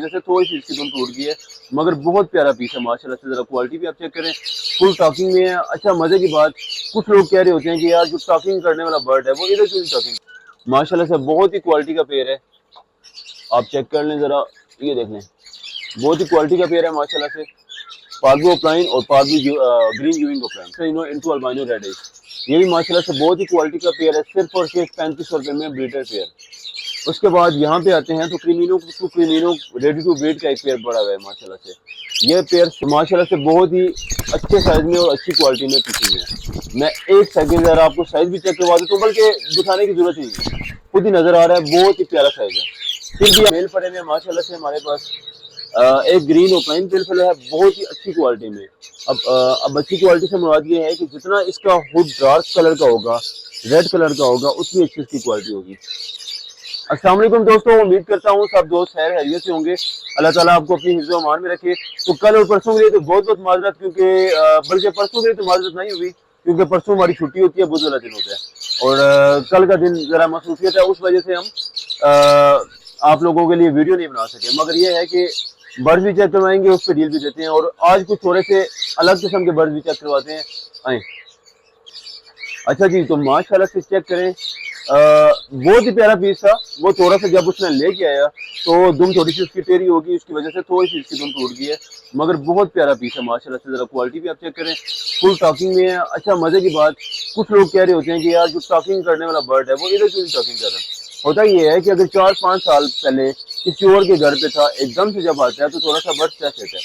जैसे थोड़ी सी इसकी दुम टूट गई है, मगर बहुत प्यारा पीस है माशाल्लाह से। जरा क्वालिटी भी आप चेक करें, फुल टॉकिंग में है। अच्छा मजे की बात, कुछ लोग कह रहे होते हैं कि यार जो टॉकिंग करने वाला बर्ड है वो इधर क्यों टॉकिंग। माशाल्लाह से बहुत ही क्वालिटी का पेयर है, आप चेक कर लें जरा, ये देख लें, बहुत ही क्वालिटी का पेयर है माशाल्लाह से। पार्बो ऑफलाइन और पार्बो green यूविंग offline into albino red है, ये भी माशाल्लाह से बहुत ही क्वालिटी का पेयर है, सिर्फ और सिर्फ 3500 रुपये में ब्रीडर पेयर। उसके बाद यहाँ पे आते हैं तो creamino to creamino ready to breed का एक पेयर पड़ा हुआ है माशाल्लाह से। ये पेयर माशाल्लाह से बहुत ही अच्छे साइज में और अच्छी क्वालिटी में पिकी हुई है। मैं एक सेकंड जरा आपको साइज भी चेक करवा देता हूँ, बल्कि दिखाने की जरूरत नहीं है, खुद ही नजर आ रहा है, बहुत ही प्यारा साइज है। फिर भी मेल पड़े में माशाल्लाह से हमारे पास एक ग्रीन ओपलाइन पेल फेलो है, बहुत ही अच्छी क्वालिटी में। अब अच्छी क्वालिटी से मुराद ये है कि जितना इसका हुड डार्क कलर का होगा, रेड कलर का होगा, उतनी अच्छी इसकी क्वालिटी होगी। अस्सलाम वालेकुम दोस्तों, उम्मीद करता हूँ सब दोस्त खैर खैरियत से होंगे। अल्लाह ताला आपको अपनी हिफ्ज़ व अमान में रखे। तो कल और परसों के लिए तो बहुत बहुत माजरत, क्योंकि बल्कि परसों के लिए तो माजरत नहीं हुई, क्योंकि परसों हमारी छुट्टी होती है, बुध वाला दिन होता है, और कल का दिन जरा मसरूफियत है, उस वजह से हम आप लोगों के लिए वीडियो नहीं बना सके। मगर ये है कि बर्ड भी चेक करवाएंगे, उस पर डील भी देते हैं, और आज कुछ थोड़े से अलग किस्म के बर्ड भी चेक करवाते हैं। आए अच्छा जी, तो माशाल्लाह से चेक करें, बहुत ही प्यारा पीस था। वो थोड़ा सा जब उसने लेके आया तो दुम थोड़ी सी उसकी टेढ़ी होगी, उसकी वजह से थोड़ी सी इसकी दुम टूट गई है, मगर बहुत प्यारा पीस है माशाल्लाह से। जरा क्वालिटी भी आप चेक करें, फुल टॉकिंग में है। अच्छा मजे की बात, कुछ लोग कह रहे होते हैं कि यार जो टॉकिंग करने वाला बर्ड है वो इधर क्यों टॉकिंग कर रहा है। होता ये है कि अगर 4-5 साल पहले किसी और के घर पे था, एकदम से जब आता है तो थोड़ा सा बर्ड स्ट्रेस लेता है।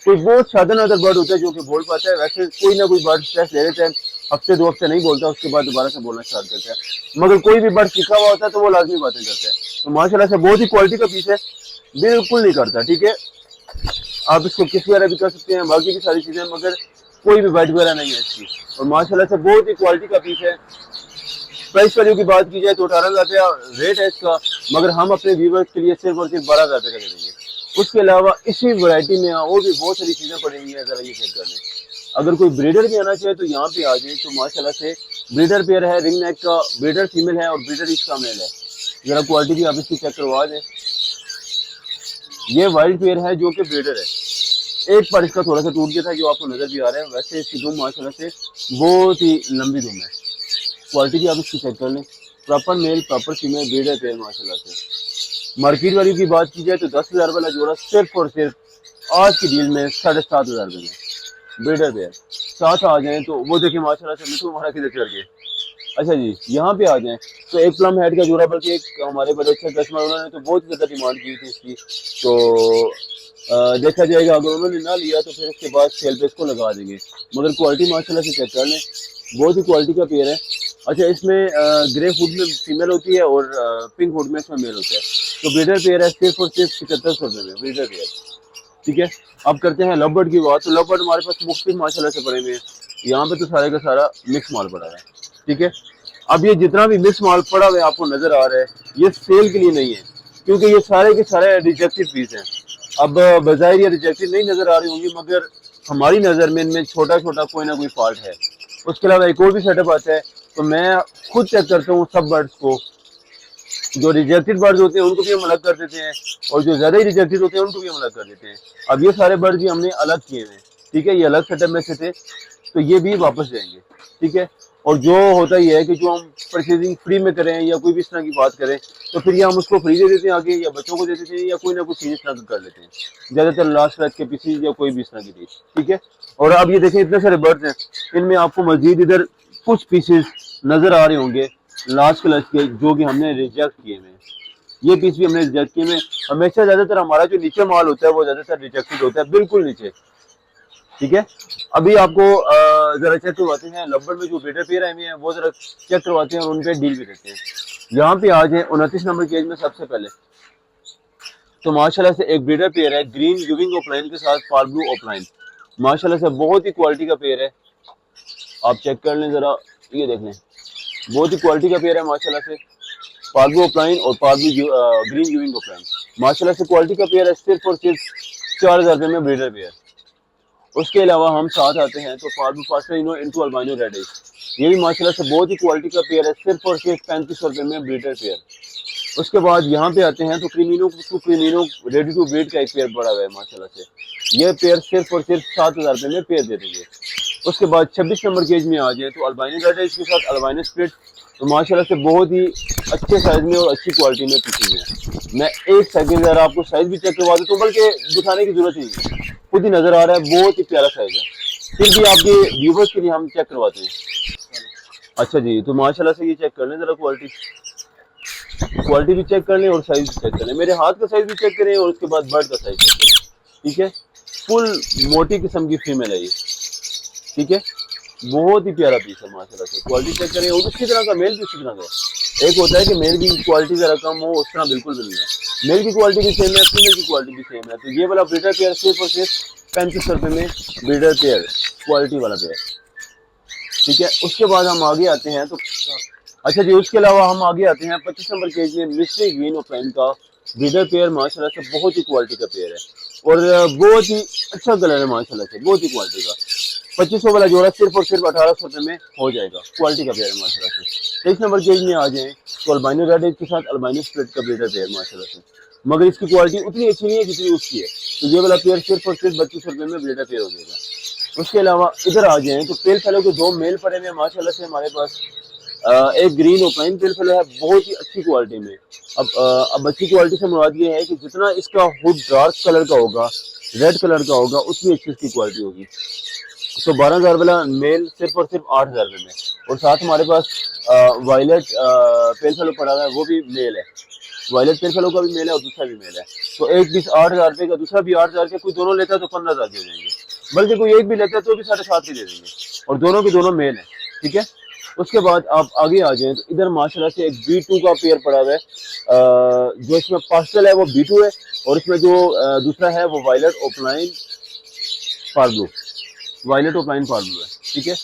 कोई बहुत साधन अदर बर्ड होता है जो कि बोल पाता है, वैसे कोई ना कोई बर्ड स्ट्रेस ले लेता है, हफ्ते 2 हफ्ते नहीं बोलता, उसके बाद दोबारा से बोलना स्टार्ट करता है। मगर कोई भी बर्ड सीखा हुआ होता है तो वो लाजमी बातें करता है। तो माशाल्लाह से बहुत ही क्वालिटी का पीस है, बिल्कुल नहीं करता, ठीक है। आप इसको किस वगैरह भी कर सकते हैं, बाकी भी सारी चीजें, मगर कोई भी वाइट वगैरह नहीं है इसकी, और माशाल्लाह से बहुत ही क्वालिटी का पीस है। प्राइस वैल्यू की बात की जाए तो 18,000 रेट है इसका, मगर हम अपने व्यूवर्स के लिए सिर्फ और सिर्फ 12,000 का दे देंगे। उसके अलावा इसी वैरायटी में और भी बहुत सारी चीजें पड़ी हुई है, जरा ये चेक कर लें। अगर कोई ब्रीडर भी आना चाहे तो यहाँ पे आ जाए। तो माशाल्लाह से ब्रीडर पेयर है, रिंग नेक का, ब्रीडर फीमेल है और ब्रीडर इसका मेल है। जरा क्वालिटी भी आप इसकी चेक करवा दें। ये वाइल्ड पेयर है जो कि ब्रीडर है, एक बार इसका थोड़ा सा टूट गया था जो आपको नजर भी आ रहा है, वैसे इसकी दुम माशाल्लाह से बहुत ही लंबी दुम है। क्वालिटी भी आप इसकी चेक कर लें, proper male proper female breeder pair माशाल्लाह से। मार्केट वैल्यू की बात की जाए तो 10,000 वाला जोड़ा सिर्फ और सिर्फ आज की डील में 7,500 रुपये में ब्रीडर पेयर। साथ आ जाएं तो वो देखिए माशाल्लाह से मिठू हमारा किधर चढ़ गए। अच्छा जी, यहाँ पे आ जाएं तो एक प्लम हेड का जोड़ा, बल्कि एक हमारे बड़े अच्छे कस्टमर, उन्होंने तो बहुत ज़्यादा डिमांड की थी इसकी, तो देखा जाएगा अगर उन्होंने ना लिया तो फिर उसके बाद सेल पे इसको लगा देंगे। मगर क्वालिटी माशाल्लाह से चेक कर लें, बहुत ही क्वालिटी का पेयर है। अच्छा, इसमें ग्रे हुड में फीमेल होती है और पिंक हुड में इसमें मेल होता है। तो ब्रीडर पेयर है सिर्फ और सिर्फ 7500 रुपये में ब्रीडर पेयर, ठीक है। अब करते हैं लव बर्ड की बात। तो लव बर्ड हमारे पास मुख्तलिफ माशाल्लाह से पड़े हुए हैं, यहाँ पे तो सारे का सारा मिक्स माल पड़ा है, ठीक है। अब ये जितना भी मिक्स माल पड़ा हुआ है आपको नजर आ रहा है, ये सेल के लिए नहीं है, क्योंकि ये सारे के सारे रिजेक्टेड पीस हैं। अब बजाय ये रिजेक्टेड नहीं नजर आ रही होंगी, मगर हमारी नज़र में इनमें छोटा छोटा कोई ना कोई फॉल्ट है। उसके अलावा एक और भी सेटअप आता है, तो मैं खुद चेक करता हूँ सब बर्ड्स को, जो रिजेक्टेड बर्ड्स होते हैं उनको भी हम अलग कर देते हैं, और जो ज्यादा ही रिजेक्टेड होते हैं उनको भी हम अलग कर देते हैं। अब ये सारे बर्ड्स भी हमने अलग किए हैं, ठीक है, ये अलग सेटअप में से थे, तो ये भी वापस जाएंगे, ठीक है। और जो होता ही है कि जो हम परचेजिंग फ्री में करें या कोई भी इस तरह की बात करें, तो फिर ये हम उसको फ्री दे देते हैं आगे, या बच्चों को दे देते हैं, या कोई ना कोई चीज इस तरह कर लेते हैं, ज्यादातर लास्ट बैच के पीसीज या कोई भी इस तरह की चीज, ठीक है। और अब ये देखें इतने सारे बर्ड्स हैं, इनमें आपको मजीद इधर कुछ पीसेस नजर आ रहे होंगे लास्ट क्लास के, जो कि हमने रिजेक्ट किए हैं। ये पीस भी हमने रिजेक्ट किए हैं। हमेशा ज्यादातर हमारा जो नीचे माल होता है वो ज्यादातर रिजेक्टेड होता है, बिल्कुल नीचे, ठीक है। अभी आपको जरा चेक करवाते हैं लब्बड़ में जो ब्रीडर पेयर आए हुए हैं, वो जरा चेक करवाते हैं और उन पे डील भी देते हैं। यहाँ पे आज है 29 नंबर केज में सबसे पहले, तो माशाल्लाह से एक ब्रीडर पेयर है ग्रीन यूविंग ऑफलाइन के साथ पार ब्लू ऑफलाइन, माशाल्लाह से बहुत ही क्वालिटी का पेयर है। आप चेक कर लें जरा, ये देख लें, बहुत ही क्वालिटी का पेयर है माशाल्लाह से। पार्बो ऑफलाइन और पार्बो ग्रीन यूविंग ऑफलाइन, माशाल्लाह से क्वालिटी का पेयर है, सिर्फ और सिर्फ 4,000 रुपये में ब्रीडर पेयर। उसके अलावा हम साथ आते हैं तो पार्बो पास्टरिनो इनटू अल्बाइनो रेड है, ये भी माशाल्लाह से बहुत ही क्वालिटी का पेयर है, सिर्फ और सिर्फ 3500 रुपये में ब्रीडर पेयर। उसके बाद यहाँ पे आते हैं तो creamino to creamino ready to breed का एक पेयर पड़ा हुआ है माशाल्लाह से। ये पेयर सिर्फ और सिर्फ 7,000 रुपये में पेयर दे देंगे। उसके बाद 26 नंबर केज में आ जाए तो अल्बाइनो रेड है, इसके साथ अल्बाइनो स्प्लिट, तो माशाल्लाह से बहुत ही अच्छे साइज में और अच्छी क्वालिटी में पीछे हुए हैं। मैं एक सेकंड जरा आपको साइज भी चेक करवा दूँ, बल्कि दिखाने की जरूरत ही नहीं है, खुद ही नजर आ रहा है, बहुत ही प्यारा साइज है। फिर भी आपके व्यूवर्स के लिए हम चेक करवाते हैं। अच्छा जी, तो माशाल्लाह से ये चेक कर लें जरा, क्वालिटी भी चेक कर लें और साइज भी चेक कर लें। मेरे हाथ का साइज भी चेक करें और उसके बाद बर्ड का साइज चेक करें। ठीक है, फुल मोटी किस्म की फीमेल है ये। ठीक है, बहुत ही प्यारा पीस है माशाल्लाह से। क्वालिटी चेक करें और उसी तरह का मेल भी उसी तरह का। एक होता है कि मेल की क्वालिटी जरा कम हो, उस तरह बिल्कुल भी नहीं है। मेल की क्वालिटी भी सेम है, फीमेल की क्वालिटी भी सेम है। तो ये वाला ब्रीडर पेयर सिर्फ और सिर्फ 3500 रुपये में ब्रीडर पेयर, क्वालिटी वाला पेयर। ठीक है, उसके बाद हम आगे आते हैं तो अच्छा जी, उसके अलावा हम आगे आते हैं 25 नंबर केज में मिस्ट्री ग्रीन ओपन का ब्रीडर पेयर माशाल्लाह से बहुत ही क्वालिटी का पेयर है और बहुत ही अच्छा कलर है माशाल्लाह से, बहुत ही क्वालिटी का। 2500 वाला जोड़ा सिर्फ और सिर्फ 1800 रुपये में हो जाएगा, क्वालिटी का पेयर है माशाल्लाह से। 23 नंबर केज में आ जाए तो अल्बाइनो रेड के साथ अल्बाइनो स्प्लिट का ब्रीडर पेयर माशाल्लाह से, मगर इसकी क्वालिटी उतनी अच्छी नहीं है जितनी उसकी है। तो ये वाला पेयर सिर्फ और सिर्फ 3200 रुपये में ब्रीडर पेयर हो जाएगा। उसके अलावा इधर आ जाए तो पेल फेलो के दो मेल पड़े हुए माशाल्लाह से हमारे पास। एक ग्रीन ओपलाइन पेल फेलो है बहुत ही अच्छी क्वालिटी में। अब अच्छी क्वालिटी से मुराद ये है कि जितना इसका हुड डार्क कलर का होगा, रेड कलर का होगा, उतनी अच्छी इसकी क्वालिटी होगी। तो 12,000 वाला मेल सिर्फ और सिर्फ 8,000 रुपये में, और साथ हमारे पास वायलेट पेल फेलो पड़ा हुआ है, वो भी मेल है। वायलेट पेल फेलो का भी मेल है और दूसरा भी मेल है। तो एक पीस 8,000 रुपये का, दूसरा भी 8,000 का, कोई दोनों लेता है तो 15,000 दे देंगे, बल्कि कोई एक भी लेता है तो भी 7,500 ही दे देंगे, और दोनों के दोनों मेल है। ठीक है, उसके बाद आप आगे आ जाएं तो इधर माशाल्लाह से एक B2 का पेयर पड़ा हुआ है। जो इसमें पास्टल है वो B2 है, और इसमें जो दूसरा है वो वायलेट ओपलाइन पार्ब्लू, वायलेट ओपलाइन पार्ब्लू है। ठीक है,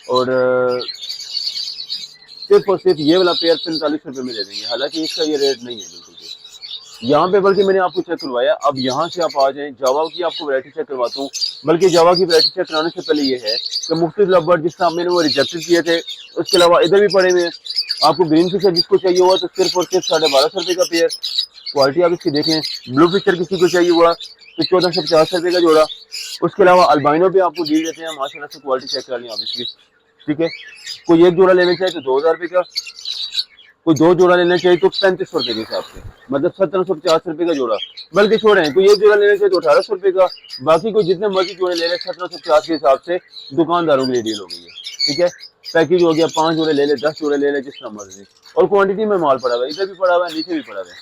और सिर्फ और सिर्फ ये वाला पेयर 45 रुपये में दे देंगे, हालांकि इसका ये रेट नहीं है बिल्कुल भी यहाँ पे, बल्कि मैंने आपको चेक करवाया। अब यहाँ से आप आ जाएं, जावा की आपको वैरायटी चेक करवाता हूँ। बल्कि जावा की वैरायटी चेक कराने से पहले ये है कि मुफ्ती लवर जिस तरह मैंने वो रिजेक्टेड किए थे, उसके अलावा इधर भी पड़े हुए। आपको ग्रीन फिशर जिसको चाहिए हुआ तो सिर्फ और सिर्फ 1250 रुपये का पेयर, क्वालिटी आप इसकी देखें। ब्लू फिशर किसी को चाहिए हुआ तो 1450 रुपये का जोड़ा। उसके अलावा अल्बाइनो पे आपको डील देते हैं माशाल्लाह से, क्वालिटी चेक कर लें आप इसकी। ठीक है, कोई एक जोड़ा लेना चाहे तो 2,000 रुपये का, कोई दो जोड़ा लेना चाहिए तो 3500 रुपये के हिसाब से, मतलब 1750 रुपये का जोड़ा। बल्कि छोड़ें, कोई एक जोड़ा लेना चाहिए तो 1800 रुपये का, बाकी कोई जितने मर्जी जोड़े ले लें 1750 के हिसाब से दुकानदारों की डील हो गई है। ठीक है, पैकेज हो गया, 5 जोड़े ले ले, 10 जोड़े ले ले, जिस तरह मर्जी, और क्वांटिटी में माल पड़ा हुआ है, इधर भी पड़ा हुआ है, नीचे भी पड़ा हुआ है।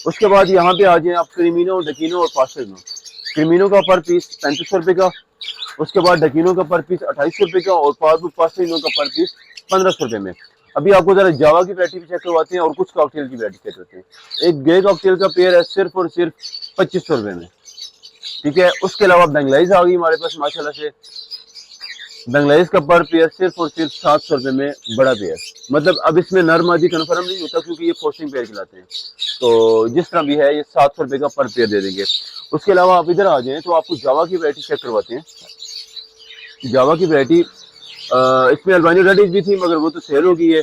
उसके बाद यहाँ पे आ जाए आप क्रीमिनो, डकीनो और पास्टल। क्रीमिनो का पर पीस 3500 रुपये का, उसके बाद डकीनो का पर पीस 2800 रुपये का, और पास्टल का पर पीस 1500 रुपये में। अभी आपको जरा जावा की वैरायटी भी चेक करवाते हैं और कुछ कॉकटेल की वैरायटी चेक करते हैं। एक ग्रे कॉकटेल का पेयर है सिर्फ और सिर्फ 2500 रुपये में। ठीक है, उसके अलावा बेंगलाइज आ गई हमारे पास माशाल्लाह से। बेंगलाइज का पर पेयर सिर्फ और सिर्फ 700 रुपये में, बड़ा पेयर। मतलब अब इसमें नर मादी कन्फर्म नहीं होता क्योंकि ये फोर्सिंग पेयर खिलाते हैं, तो जिस तरह भी है ये 700 रुपये का पर पेयर दे देंगे। उसके अलावा आप इधर आ जाएं तो आपको जावा की वैरायटी चेक करवाते हैं। जावा की वैरायटी इसमें अल्बाइनो रेडिश भी थी, मगर वो तो सेल हो गई है।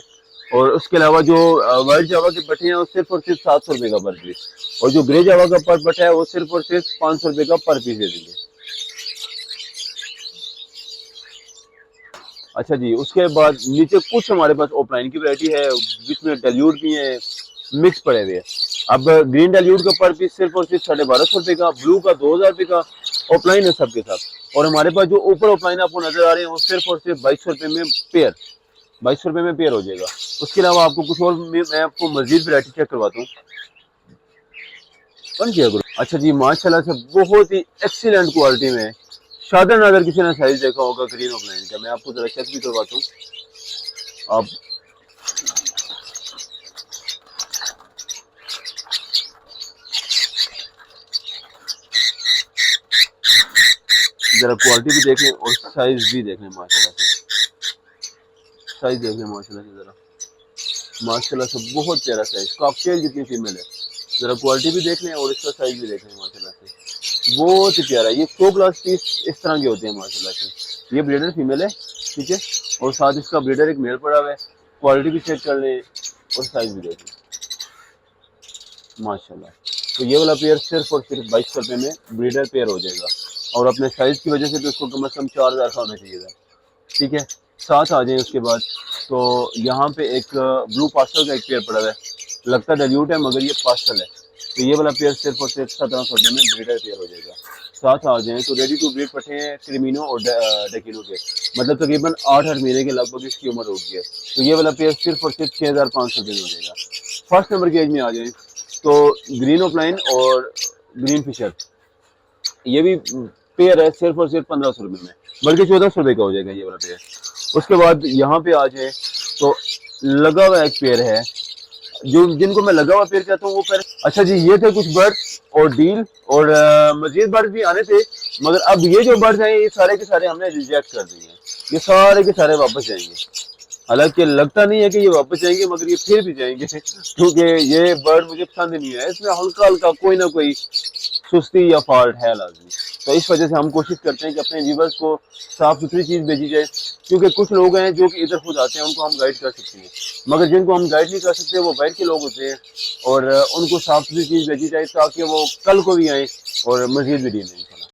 और उसके अलावा जो वाइट जावा के पट्टे हैं वो सिर्फ और सिर्फ 700 रुपये का पर पीस, और जो ग्रे जावा का पर पट्टा है वो सिर्फ और सिर्फ 500 रुपये का पर पीस दे देंगे। अच्छा जी, उसके बाद नीचे कुछ हमारे पास ओपलाइन की वैरायटी है जिसमें डेल्यूड भी है, मिक्स पड़े हुए हैं। अब ग्रीन डेल्यूड का पर पीस सिर्फ और सिर्फ 1250 रुपये का, ब्लू का 2000 रुपये का, ओपलाइन है सबके साथ। और हमारे पास जो ऊपर ओपलाइन आपको नजर आ रहे हैं वो सिर्फ और सिर्फ 2200 रुपये में पेयर, 2200 रुपये में पेयर हो जाएगा। उसके अलावा आपको कुछ और मैं आपको मजीद वैरायटी चेक करवाता हूँ। अच्छा जी, माशाल्लाह से बहुत ही एक्सीलेंट क्वालिटी में शादन, अगर किसी ने साइज देखा होगा ग्रीन ओपलाइन का, मैं आपको जरा चेक भी करवाता हूँ। आप जरा क्वालिटी भी देख लें और साइज भी देख लें माशाल्लाह से, साइज देख लें माशाल्लाह से, जरा माशाल्लाह से बहुत प्यारा साइज, कॉकटेल जितनी फीमेल है। जरा क्वालिटी भी देख लें और इसका साइज भी देख लें माशाल्लाह से, बहुत ही प्यारा। ये 100 क्लास पीस इस तरह के होते हैं माशाल्लाह से। ये ब्रीडर फीमेल है, ठीक है, और साथ इसका ब्रीडर एक मेल पड़ा हुआ है। क्वालिटी भी चेक कर लें और साइज भी देख लें। माशाल्लाह। तो ये वाला पेयर सिर्फ और सिर्फ 2200 रुपये में ब्रीडर पेयर हो जाएगा, और अपने साइज़ की वजह से तो इसको कम से कम 4000 का होना चाहिए था। ठीक है, साथ आ जाए उसके बाद। तो यहाँ पे एक ब्लू पास्टल का एक पेयर पड़ा हुआ है, लगता डाइल्यूट है मगर ये पास्टल है। तो ये वाला पेयर सिर्फ और सिर्फ 1700 रुपये में ब्रीडर पेयर हो जाएगा। साथ आ जाएँ तो रेडी टू ब्रीड पट्टे हैं क्रिमिनो और डेकिनो के, मतलब तकरीबन 8-8 महीने के लगभग इसकी उम्र होगी है। तो ये वाला पेयर सिर्फ और सिर्फ 6500 रुपये में हो जाएगा। फर्स्ट नंबर के एज में आ जाए तो ग्रीन ऑफलाइन और ग्रीन फिशर, ये भी पेयर है सिर्फ और सिर्फ 1500 रुपये में, बल्कि 1400 रुपये का हो जाएगा ये वाला पेयर। उसके बाद यहाँ पे आ जाए तो लगा हुआ एक पेयर है, जो जिनको मैं लगा हुआ पेयर कहता हूँ वो पेयर। अच्छा जी, ये थे कुछ बर्ड और डील और मजीद बर्ड भी आने थे, मगर अब ये जो बर्ड हैं ये सारे के सारे हमने रिजेक्ट कर दिए हैं, ये सारे के सारे वापस जाएंगे। हालांकि लगता नहीं है कि ये वापस जाएंगे, मगर ये फिर भी जाएंगे क्योंकि ये बर्ड मुझे पसंद नहीं है, इसमें हल्का हल्का कोई ना कोई सुस्ती या फॉल्ट है लाजमी। तो इस वजह से हम कोशिश करते हैं कि अपने व्यूअर्स को साफ सुथरी चीज़ भेजी जाए, क्योंकि कुछ लोग हैं जो कि इधर खुद आते हैं, उनको हम गाइड कर सकते हैं, मगर जिनको हम गाइड नहीं कर सकते वो बाहर के लोग होते हैं, और उनको साफ सुथरी चीज़ भेजी जाए ताकि वो कल को भी आए और मजीद भी लें।